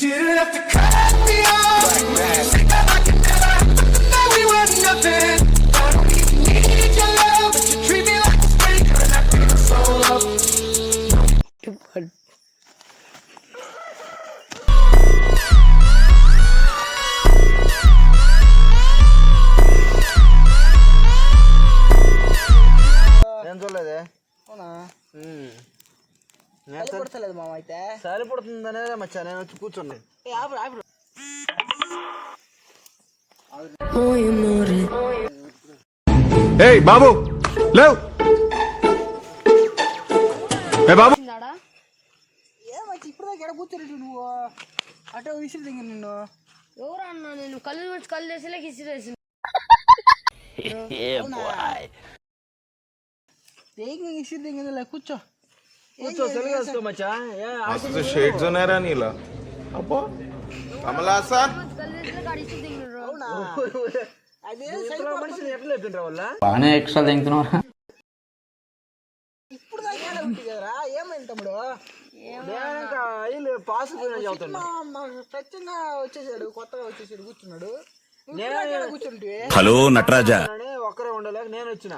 didn't have to cut me off. Think that I could never that we were nothing. I don't even need your love, but you treat me like a stranger, and I feel so up. ఏం చూడలేదే? అవునా? నేను పడతలేదు మామ అయితే. సరిపడుతుందనే మచ్చా నేను వచ్చి కూర్చోండి. ఏయ్ బాబు లేవ్. ఏ బాబు ఏమచ్చి ఇప్పుడు దాకా ఎక్కడ కూర్చోలేదు నువ్వు? అటే విసిరి దిగి నిన్ను ఎవరు అన్నా? నేను కళ్ళు వచ్చి కళ్ళు వేసేలాకి ఇసిరేసి దేనికి విసిరి దిగింది. కూర్చో కూర్చో తెలుగు మచ్చా. मस्त शेड जो नाही राणीला अप्पा कमला असा కళ్ళు వేసేలాకి అడిచి దిగినారు. అవునా? అదే మనిషిని ఎట్లా లేపిండ్రా వల్ల బాగానే ఎక్స్ట్రా తింటున్నారా? ఇప్పుడు దాకా ఏడ ఉంది కదరా? ఏమైంది తమ్ముడు? పాస్ చదువుతున్నా. స్వచ్ఛంగా వచ్చేసాడు, కొత్తగా వచ్చేసాడు, కూర్చున్నాడు. నేను కూర్చుంటే హలో నటరాజా ఒక్కరే ఉండలేక నేను వచ్చిన.